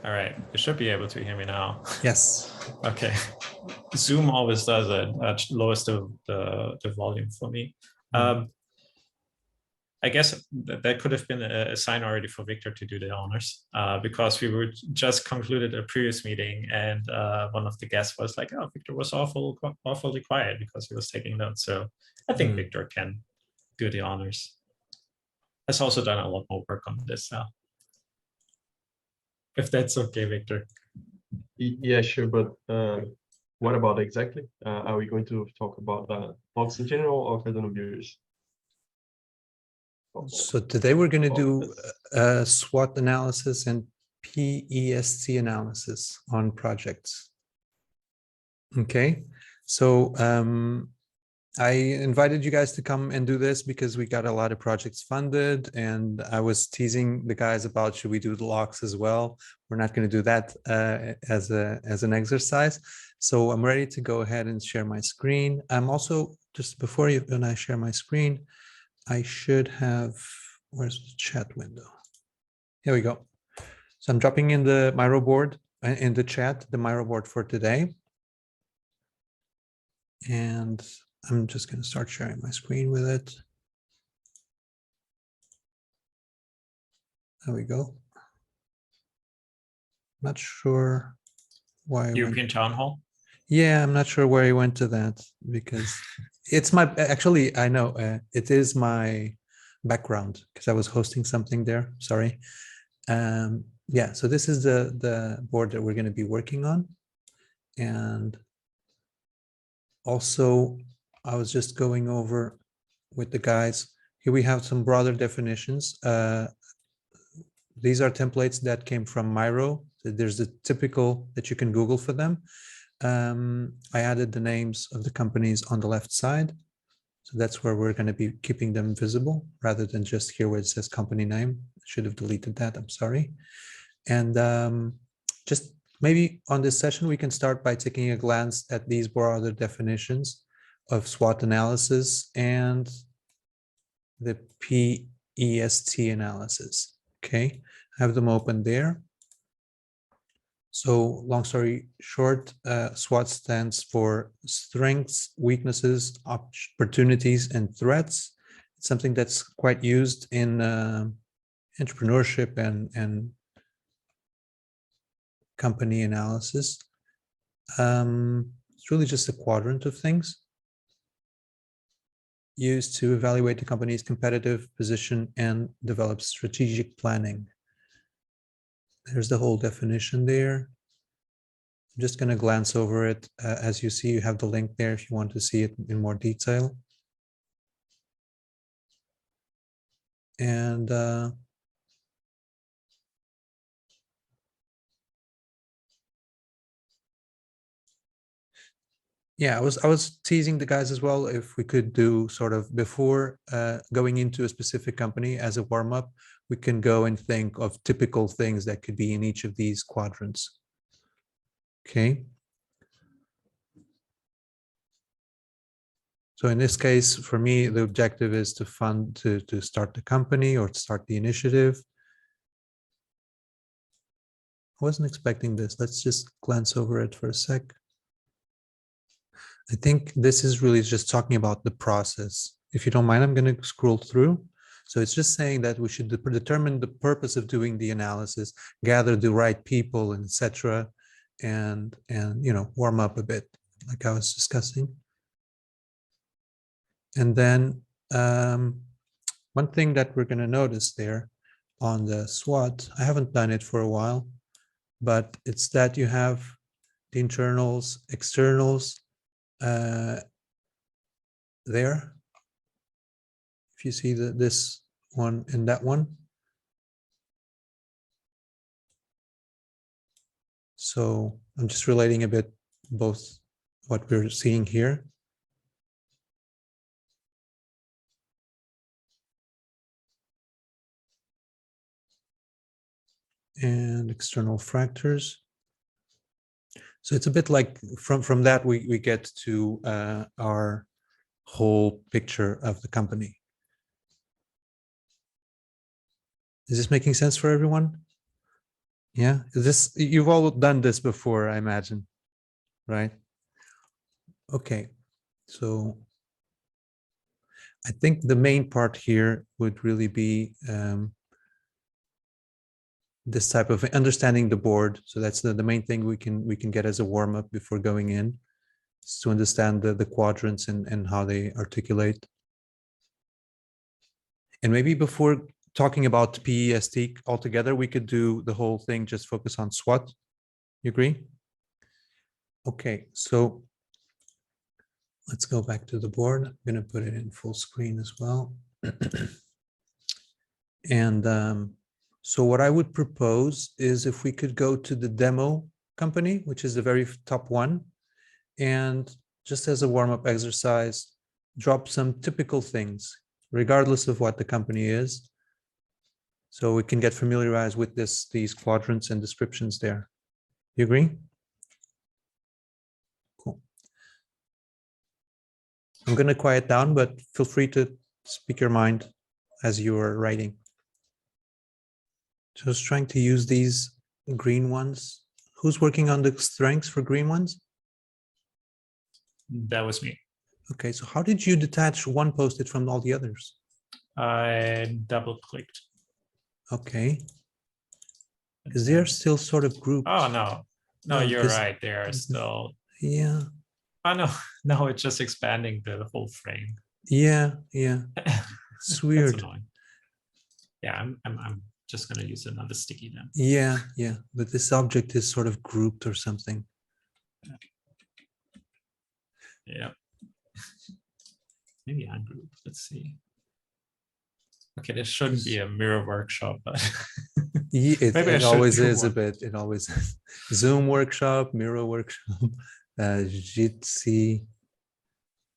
All right, you should be able to hear me now. Yes. Okay. Zoom always does it, lowers the volume for me. I guess that could have been a sign already for Victor to do the honors, because we were just concluded a previous meeting, and one of the guests was like, "Oh, Victor was awfully quiet because he was taking notes." So I think Victor can do the honors. Has also done a lot more work on this now. If that's okay, Victor. Yeah, sure. But what about exactly? Are we going to talk about plots in general or academic views? So today we're going to do SWOT analysis and PEST analysis on projects. Okay, so I invited you guys to come and do this because we got a lot of projects funded, and I was teasing the guys about should we do the locks as well. We're not going to do that as an exercise. So I'm ready to go ahead and share my screen. I'm also, just before when I share my screen, I should have, where's the chat window? Here we go. So I'm dropping in the Miro board in the chat, the Miro board for today. And I'm just going to start sharing my screen with it. There we go. Not sure why. European Town Hall? Yeah, I'm not sure where he went to that because it's my, actually, I know it is my background because I was hosting something there. Sorry. Yeah, so this is the board that we're going to be working on. And also, I was just going over with the guys. Here we have some broader definitions. These are templates that came from Miro. So there's the typical that you can Google for them. I added the names of the companies on the left side. So that's where we're going to be keeping them visible rather than just here where it says company name. I should have deleted that, I'm sorry. And just maybe on this session, we can start by taking a glance at these broader definitions of SWOT analysis and the PEST analysis. Okay, I have them open there. So long story short, SWOT stands for strengths, weaknesses, opportunities, and threats. It's something that's quite used in entrepreneurship and company analysis. It's really just a quadrant of things used to evaluate the company's competitive position and develop strategic planning. There's the whole definition there. I'm just going to glance over it. As you see, you have the link there if you want to see it in more detail. And yeah, I was teasing the guys as well if we could do sort of before going into a specific company as a warm-up, we can go and think of typical things that could be in each of these quadrants. Okay. So in this case, for me, the objective is to fund to start the company or to start the initiative. I wasn't expecting this. Let's just glance over it for a sec. I think this is really just talking about the process. If you don't mind, I'm going to scroll through. So it's just saying that we should determine the purpose of doing the analysis, gather the right people, etc., and you know, warm up a bit, like I was discussing. And then one thing that we're going to notice there on the SWOT, I haven't done it for a while, but it's that you have the internals, externals there. If you see this one and that one. So I'm just relating a bit both what we're seeing here. And external factors. So it's a bit like from that we get to our whole picture of the company. Is this making sense for everyone? Yeah, this you've all done this before, I imagine, right? Okay, so I think the main part here would really be this type of understanding the board. So that's the main thing we can get as a warm up before going in, is to understand the quadrants and how they articulate. And maybe before talking about PEST altogether, we could do the whole thing, just focus on SWOT. You agree? Okay, so let's go back to the board. I'm going to put it in full screen as well. And so what I would propose is if we could go to the demo company, which is the very top one, and just as a warm-up exercise, drop some typical things, regardless of what the company is. So we can get familiarized with these quadrants and descriptions there. You agree? Cool. I'm going to quiet down, but feel free to speak your mind as you are writing. Just trying to use these green ones. Who's working on the strengths for green ones? That was me. Okay, so how did you detach one post-it from all the others? I double-clicked. Okay. Because they're still sort of grouped. Oh, no. No, you're right. They are still. Yeah. Oh, no. No, it's just expanding the whole frame. Yeah, yeah. It's weird. That's annoying. Yeah, I'm just going to use another sticky then. Yeah, yeah. But this object is sort of grouped or something. Yeah. Maybe ungrouped. Let's see. Okay, this shouldn't be a mirror workshop, but Yeah, it always is one. a bit. It always is. Zoom workshop, mirror workshop, Jitsi.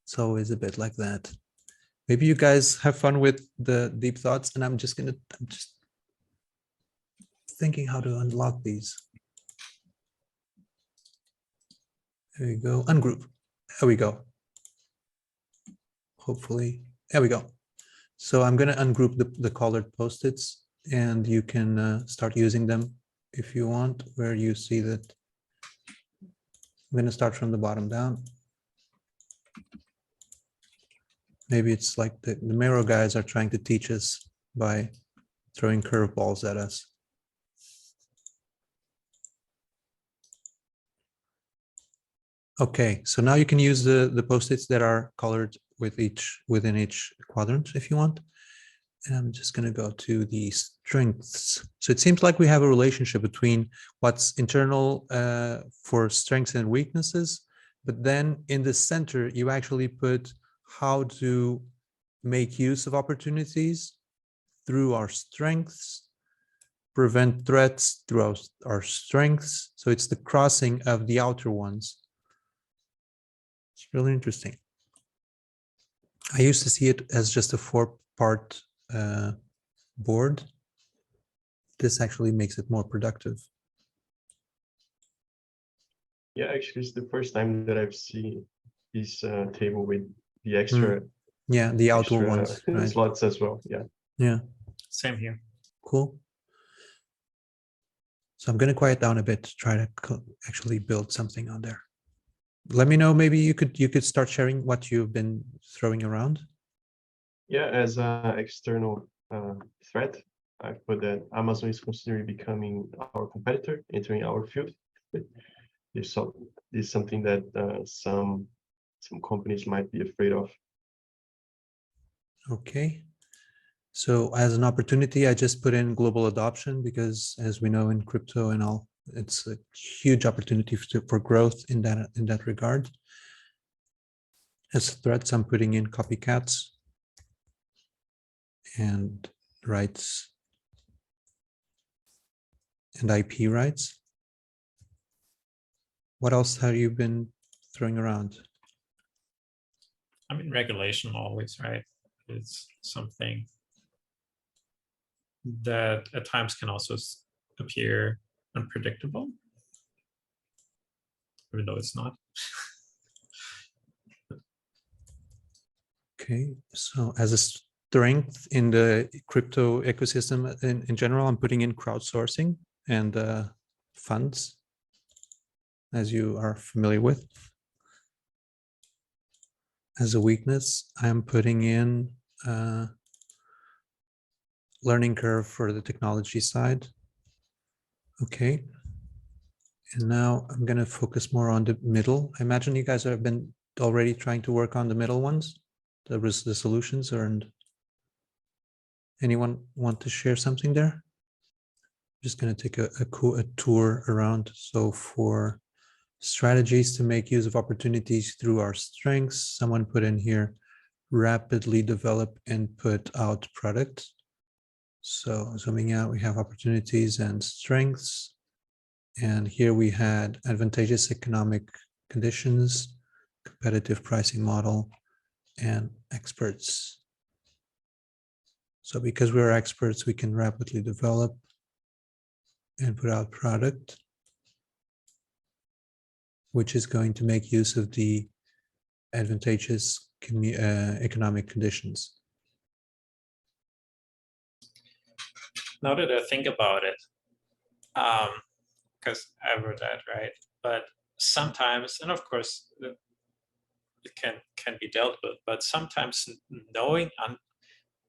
It's always a bit like that. Maybe you guys have fun with the deep thoughts, and I'm just thinking how to unlock these. There we go. Ungroup. There we go. Hopefully, there we go. So I'm going to ungroup the colored post-its, and you can start using them if you want, where you see that. I'm going to start from the bottom down. Maybe it's like the Miro guys are trying to teach us by throwing curveballs at us. Okay, so now you can use the post-its that are colored within each quadrant if you want. And I'm just going to go to the strengths. So it seems like we have a relationship between what's internal for strengths and weaknesses, but then in the center, you actually put how to make use of opportunities through our strengths, prevent threats through our strengths. So it's the crossing of the outer ones. It's really interesting. I used to see it as just a 4-part board. This actually makes it more productive. Yeah, actually, it's the first time that I've seen this table with the extra. Yeah, the outer ones, right? Slots as well. Yeah. Yeah. Same here. Cool. So I'm going to quiet down a bit to try to actually build something on there. Let me know. Maybe you could start sharing what you've been throwing around. Yeah, as an external threat, I put that Amazon is considering becoming our competitor, entering our field. This is something that some companies might be afraid of. Okay. So as an opportunity, I just put in global adoption because, as we know, in crypto and all, it's a huge opportunity for growth in that regard. As threats, I'm putting in copycats and rights and IP rights. What else have you been throwing around? I mean, regulation always, right? It's something that at times can also appear unpredictable, even though it's not. Okay, so as a strength in the crypto ecosystem in general, I'm putting in crowdsourcing and funds, as you are familiar with. As a weakness, I'm putting in learning curve for the technology side. Okay. And now I'm going to focus more on the middle. I imagine you guys have been already trying to work on the middle ones, the solutions, or anyone want to share something there? Just going to take a tour around. So for strategies to make use of opportunities through our strengths, someone put in here, rapidly develop and put out products. So zooming out, we have opportunities and strengths. And here we had advantageous economic conditions, competitive pricing model, and experts. So because we're experts, we can rapidly develop and put out product, which is going to make use of the advantageous economic conditions. Now that I think about it, because I wrote that, right? But sometimes, and of course, it can be dealt with, but sometimes knowing,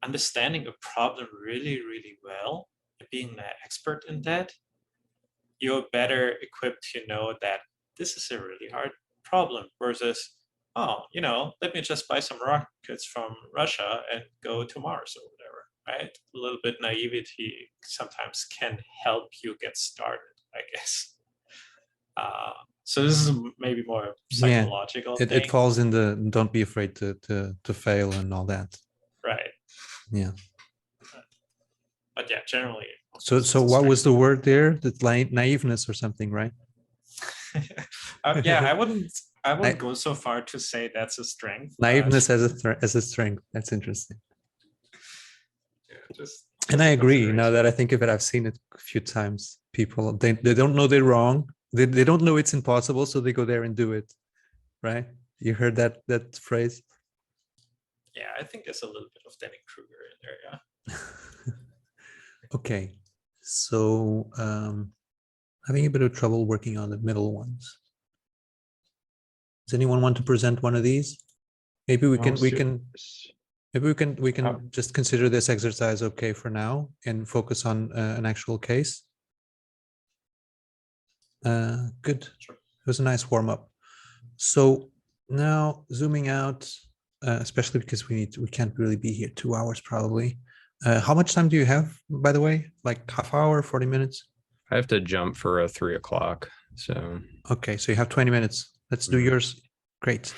understanding a problem really, really well, and being an expert in that, you're better equipped to know that this is a really hard problem versus, oh, let me just buy some rockets from Russia and go to Mars or whatever, right? A little bit naivety sometimes can help you get started, I guess. So this is maybe more psychological thing. It falls in the don't be afraid to fail and all that. Right. Yeah. But yeah, generally. So what was the word there? That naiveness or something, right? Yeah, I wouldn't go so far to say that's a strength. Naiveness as a strength. That's interesting. Yeah, just and I agree. Now that I think of it, I've seen it a few times. People they don't know they're wrong. They don't know it's impossible, so they go there and do it. Right? You heard that phrase? Yeah, I think there's a little bit of Dunning-Kruger in there. Yeah. Okay, so having a bit of trouble working on the middle ones. Does anyone want to present one of these? Maybe we can just consider this exercise okay for now and focus on an actual case. Good. Sure. It was a nice warm up. So now zooming out, especially because we can't really be here 2 hours probably. How much time do you have, by the way? Like half hour, 40 minutes? I have to jump for a 3 o'clock. So okay, so you have 20 minutes. Let's do yours. Great.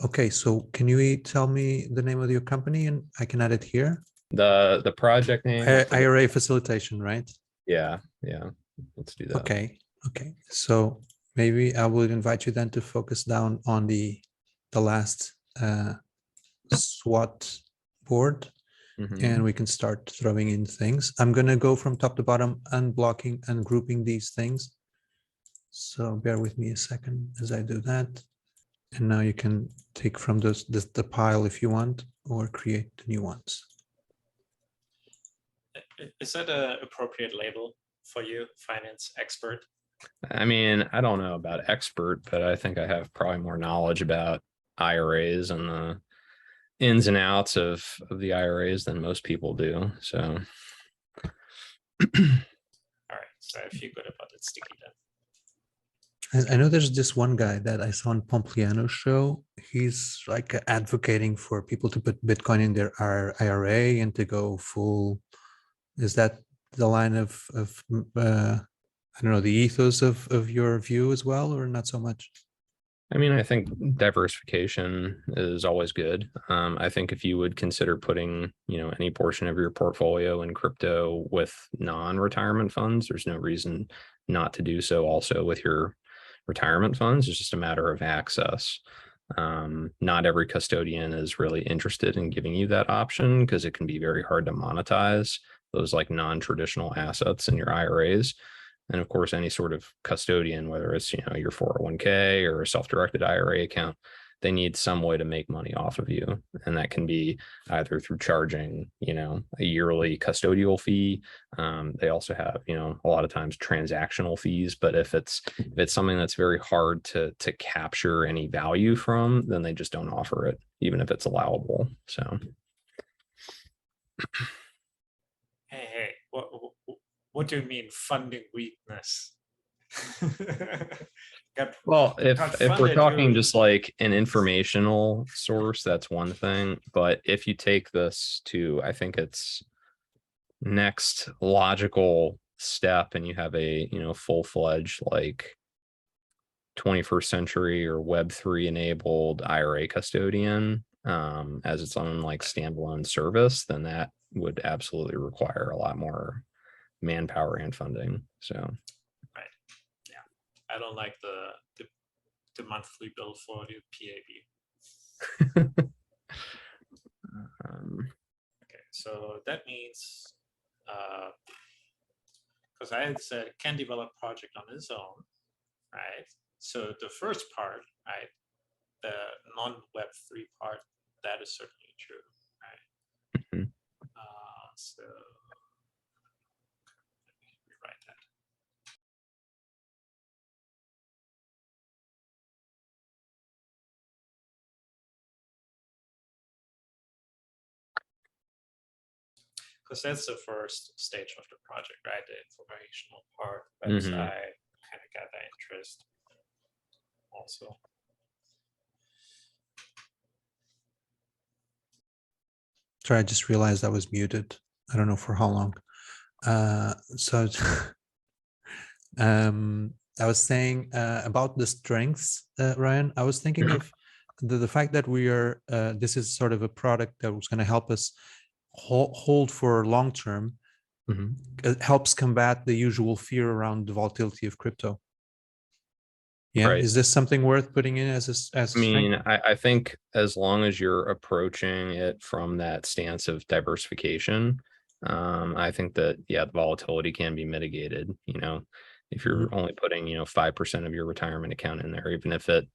Okay, so can you tell me the name of your company and I can add it here? The project name. IRA facilitation, right? Yeah. Let's do that. Okay. So maybe I will invite you then to focus down on the last SWOT board. And we can start throwing in things. I'm going to go from top to bottom, unblocking and grouping these things. So bear with me a second as I do that. And now you can take from the pile if you want, or create the new ones. Is that an appropriate label for you, finance expert? I mean, I don't know about expert, but I think I have probably more knowledge about IRAs and the ins and outs of the IRAs than most people do. So all right, so I feel good about it, Sticky, then. I know there's this one guy that I saw on Pompliano's show. He's like advocating for people to put Bitcoin in their IRA and to go full. Is that the line of I don't know, the ethos of your view as well, or not so much? I mean, I think diversification is always good. I think if you would consider putting, any portion of your portfolio in crypto with non-retirement funds, there's no reason not to do so also with your retirement funds. It's just a matter of access. Not every custodian is really interested in giving you that option because it can be very hard to monetize those like non-traditional assets in your IRAs. And of course, any sort of custodian, whether it's, your 401k or a self-directed IRA account, they need some way to make money off of you. And that can be either through charging, a yearly custodial fee. They also have, a lot of times transactional fees, but if it's something that's very hard to capture any value from, then they just don't offer it, even if it's allowable. So. Hey, what do you mean funding weakness? Well, if we're funded, talking just like an informational source, that's one thing. But if you take this to, I think it's next logical step, and you have a, full-fledged like 21st century or Web3 enabled IRA custodian as its own like standalone service, then that would absolutely require a lot more manpower and funding. So right, yeah, I don't like the monthly bill for the PAB. Okay, so that means because I had said can develop project on its own, right? So the first part, right, the non-Web3 part, that is certainly true, right? Mhm. So let me rewrite that. Because that's the first stage of the project, right? The informational part, website, kind of got that interest also. Sorry, I just realized I was muted. I don't know for how long. So I was saying about the strengths, Ryan. I was thinking of the fact that we are, this is sort of a product that was going to help us hold for long term. It helps combat the usual fear around the volatility of crypto. Yeah, Right. is this something worth putting in as a I mean, I think as long as you're approaching it from that stance of diversification, I think that, yeah, the volatility can be mitigated. If you're only putting, 5% of your retirement account in there, even if it,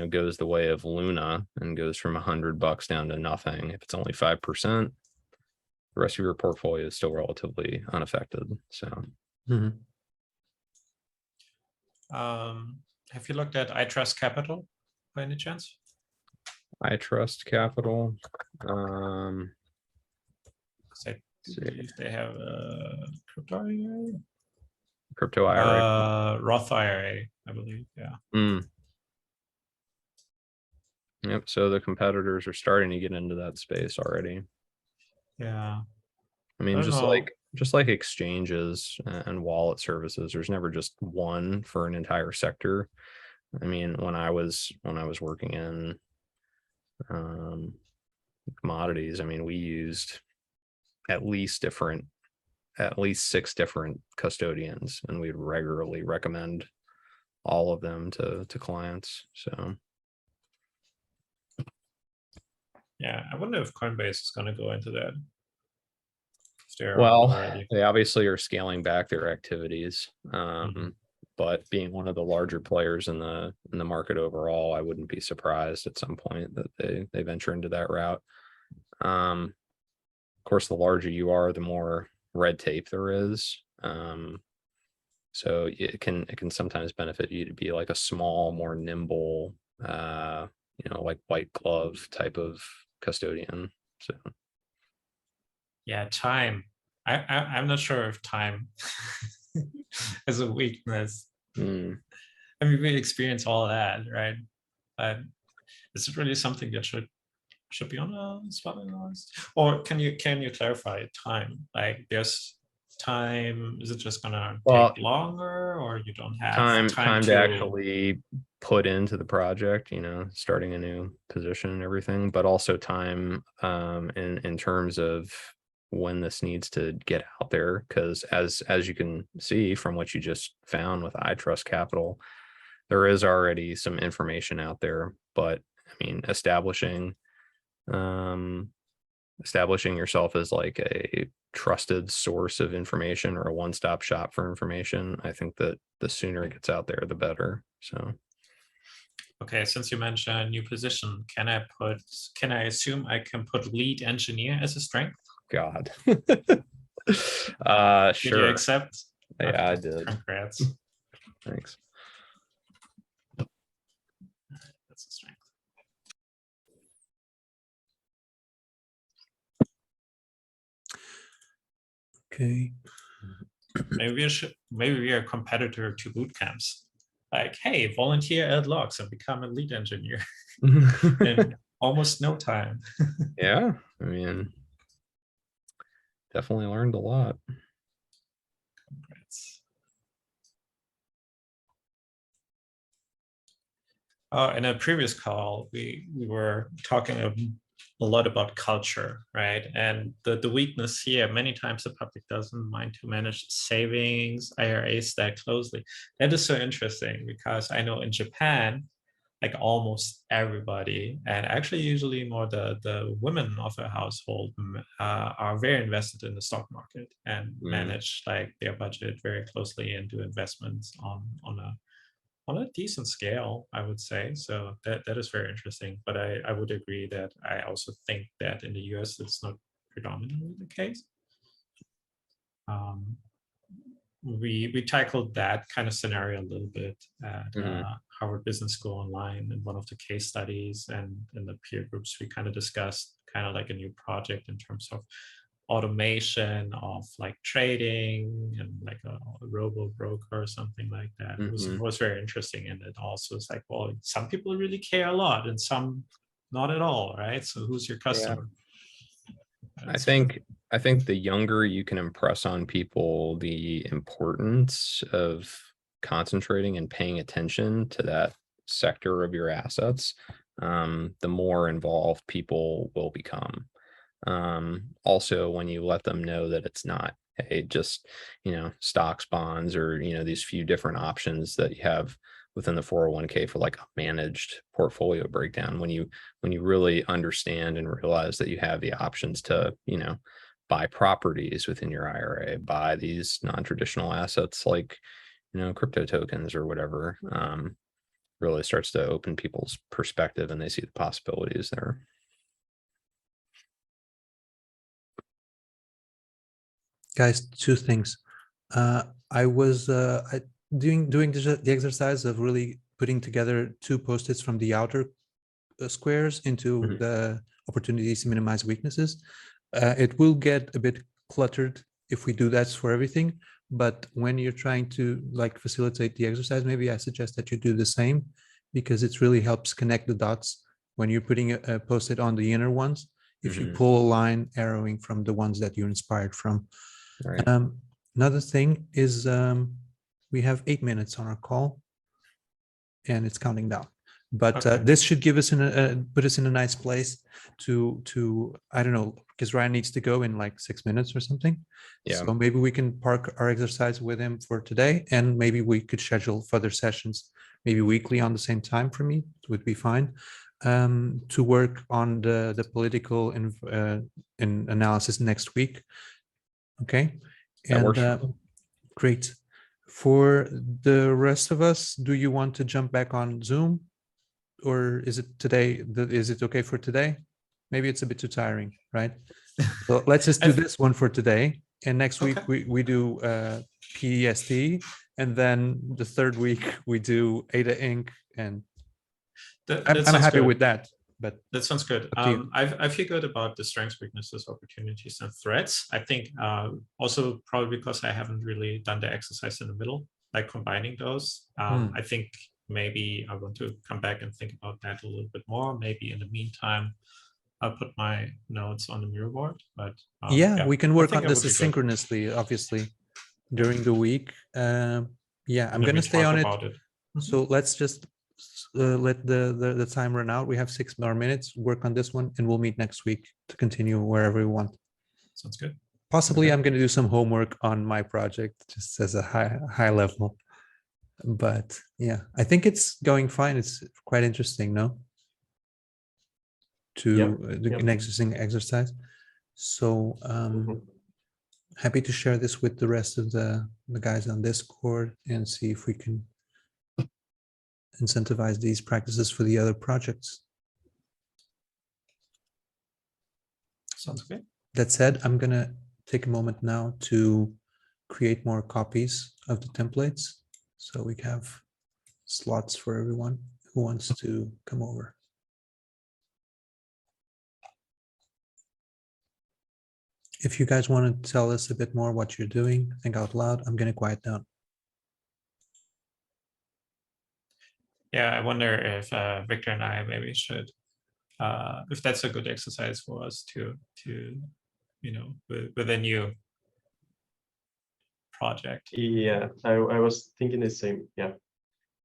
goes the way of Luna and goes from $100 down to nothing, if it's only 5%, the rest of your portfolio is still relatively unaffected. So. Have you looked at I Trust Capital by any chance? I Trust Capital. I believe they have a crypto IRA. Crypto IRA. Roth IRA, I believe. Yeah. Yep. So the competitors are starting to get into that space already. Yeah. I mean, just like exchanges and wallet services, there's never just one for an entire sector. I mean, when I was working in commodities, I mean, we used at least 6 different custodians, and we'd regularly recommend all of them to clients. So yeah, I wonder if Coinbase is going to go into that. Well, they obviously are scaling back their activities, but being one of the larger players in the market overall, I wouldn't be surprised at some point that they venture into that route. Of course, the larger you are, the more red tape there is. So it can sometimes benefit you to be like a small, more nimble, like white glove type of custodian. So. Yeah, time. I'm not sure if time is a weakness. I mean, we experience all that, right? But is it really something that should be on a spot analyst? Or can you clarify time? Like, there's time. Is it just gonna take longer, or you don't have time to actually put into the project? Starting a new position and everything, but also time in terms of when this needs to get out there, because as you can see from what you just found with I Trust Capital, there is already some information out there. But I mean, establishing yourself as like a trusted source of information or a one-stop shop for information, I think that the sooner it gets out there, the better. So Okay, since you mentioned new position, can I assume I can put lead engineer as a strength? God. Did you Sure. accept? Yeah, Okay, I did. Congrats. Thanks. That's a strength. Okay. Maybe we are a competitor to boot camps. Like, hey, volunteer at Logs and become a lead engineer in almost no time. Yeah, I mean, definitely learned a lot. Congrats. In a previous call, we were talking a lot about culture, right? And the weakness here, many times the public doesn't mind to manage savings, IRAs that closely. That is so interesting because I know in Japan, like almost everybody, and actually usually more the women of a household are very invested in the stock market and manage like their budget very closely and do investments on a decent scale, I would say. So that is very interesting. But I would agree that I also think that in the US, it's not predominantly the case. We tackled that kind of scenario a little bit at Harvard Business School online in one of the case studies, and in the peer groups, we kind of discussed kind of like a new project in terms of automation of like trading and like a robo broker or something like that. It was very interesting, and it also is like, well, some people really care a lot and some not at all, right? So who's your customer? I think the younger you can impress on people the importance of concentrating and paying attention to that sector of your assets, the more involved people will become. Also, when you let them know that it's not just, stocks, bonds, or, these few different options that you have within the 401k for like a managed portfolio breakdown, when you really understand and realize that you have the options to, buy properties within your IRA, buy these non-traditional assets like, crypto tokens or whatever, really starts to open people's perspective and they see the possibilities there. Guys, two things. I was doing the exercise of really putting together two post-its from the outer squares into the opportunities to minimize weaknesses. It will get a bit cluttered if we do that for everything, but when you're trying to like facilitate the exercise, maybe I suggest that you do the same, because it really helps connect the dots when you're putting a post-it on the inner ones. If you pull a line arrowing from the ones that you're inspired from. Right. Another thing is we have 8 minutes on our call and it's counting down, but this should give us put us in a nice place to I don't know, because Ryan needs to go in like 6 minutes or something. Yeah. So maybe we can park our exercise with him for today, and maybe we could schedule further sessions, maybe weekly on the same time for me. It would be fine, to work on the political analysis next week. Okay, and great. For the rest of us, do you want to jump back on Zoom, or is it today? Is it okay for today? Maybe it's a bit too tiring, right? So let's just do this one for today, and next week we do PEST, and then the third week we do ADA Inc. And I'm happy with that. But that sounds good. I feel good about the strengths, weaknesses, opportunities, and threats. I think also probably because I haven't really done the exercise in the middle, like combining those. I think maybe I want to come back and think about that a little bit more. Maybe in the meantime, I'll put my notes on the Miro board. But yeah, we can work on this asynchronously, obviously, during the week. Yeah, I'm going to stay on it. So let's just let the time run out. We have 6 more minutes. Work on this one, and we'll meet next week to continue wherever we want. Sounds good. Possibly, I'm going to do some homework on my project, just as a high level. But yeah, I think it's going fine. It's quite interesting, no? To do an existing exercise. So happy to share this with the rest of the guys on Discord and see if we can incentivize these practices for the other projects. Sounds good. That said, I'm gonna take a moment now to create more copies of the templates so we have slots for everyone who wants to come over. If you guys want to tell us a bit more what you're doing, think out loud. I'm gonna quiet down. Yeah, I wonder if Victor and I maybe should, if that's a good exercise for us to with a new project. Yeah, I was thinking the same. Yeah,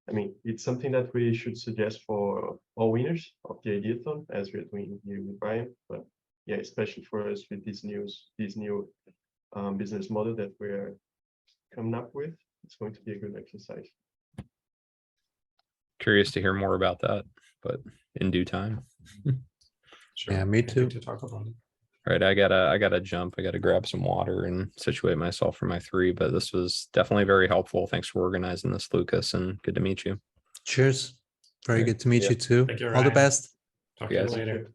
I mean, it's something that we should suggest for all winners of the Ideathon, as we're doing here with Brian. But yeah, especially for us with this new business model that we're coming up with, it's going to be a good exercise. Curious to hear more about that, but in due time. Sure. Yeah, me happy too. to talk about it. All right, I gotta jump. I gotta grab some water and situate myself for my 3. But this was definitely very helpful. Thanks for organizing this, Lucas, and good to meet you. Cheers. Very Okay. good to meet Yeah. you too. Thank you, All the Ryan. best. Talk to you Yes. later.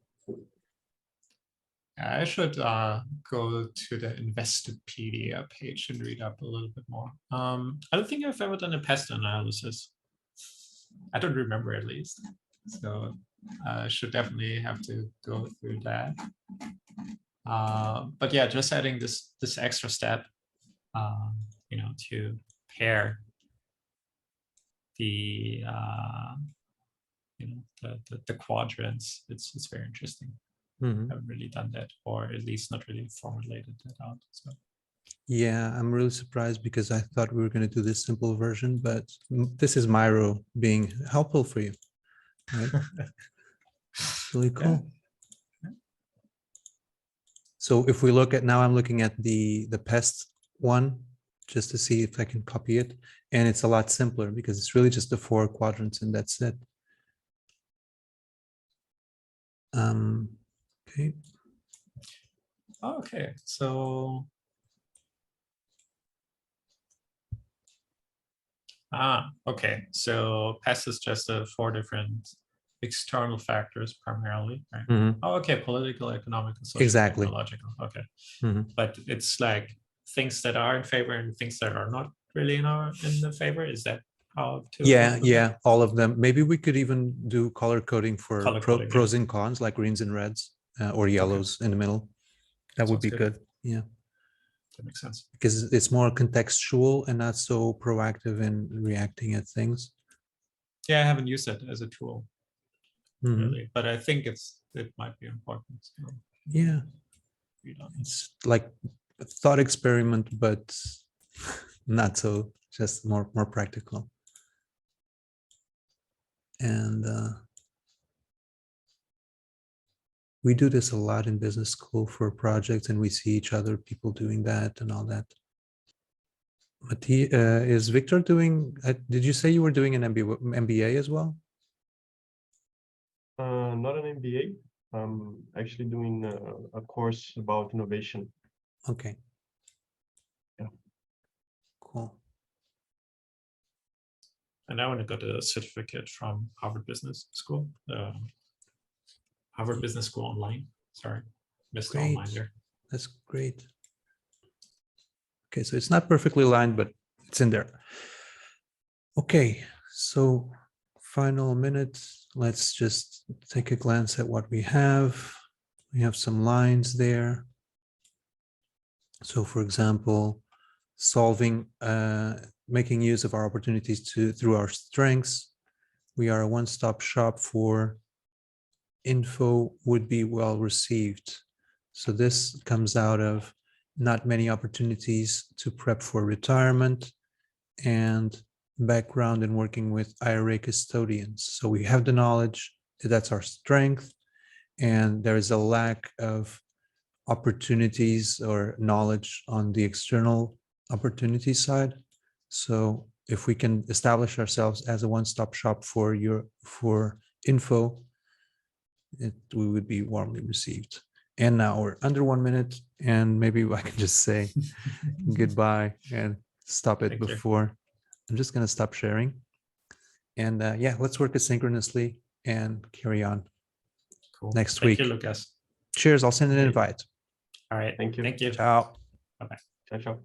I should go to the Investopedia page and read up a little bit more. I don't think I've ever done a PEST analysis. I don't remember, at least. So I should definitely have to go through that. But yeah, just adding this extra step, to pair the the quadrants. It's very interesting. Mhm. I haven't really done that, or at least not really formulated that out. So Yeah, I'm really surprised because I thought we were going to do this simple version, but this is Miro being helpful for you, right? Really cool. So if we look at now, I'm looking at the PEST one just to see if I can copy it, and it's a lot simpler because it's really just the 4 quadrants and that's it. Okay. Okay, so okay, so PEST is just 4 different external factors primarily, right? Mhm. Oh, okay, political, economic, and social, Exactly. technological. Okay, Mhm. but it's like things that are in favor and things that are not really in the favor. Is that how to? Yeah, all of them. Maybe we could even do color coding for Color coding, yeah. pros and cons, like greens and reds, or yellows in the middle. That would Sounds be good. good. Yeah, That makes sense. because it's more contextual and not so proactive in reacting at things. Yeah, I haven't used it as a tool Mhm. really, but I think it might be important. So Yeah, read on it. it's like a thought experiment, but not so, just more practical. And we do this a lot in business school for projects, and we see each other, people doing that and all that. Is Victor doing, did you say you were doing an MBA as well? Not an MBA. I'm actually doing a course about innovation. Okay. Yeah. Cool. And I want to go to a certificate from Harvard Business School. Harvard Business School online. Sorry, missed the Great. online there. That's great. Okay, so it's not perfectly aligned, but it's in there. Okay, so final minute. Let's just take a glance at what we have. We have some lines there. So for example, solving, making use of our opportunities through our strengths. We are a one-stop shop for info would be well received. So this comes out of not many opportunities to prep for retirement and background in working with IRA custodians. So we have the knowledge, that's our strength, and there is a lack of opportunities or knowledge on the external opportunity side. So if we can establish ourselves as a one-stop shop for info, we would be warmly received. And now we're under 1 minute, and maybe I can just say goodbye and stop it Thank you. before. I'm just going to stop sharing. And yeah, let's work asynchronously and carry on Cool. next Thank week. you, Lucas. Cheers. I'll send an Okay. invite. All right. Thank you. Thank you. Ciao. Ciao, ciao.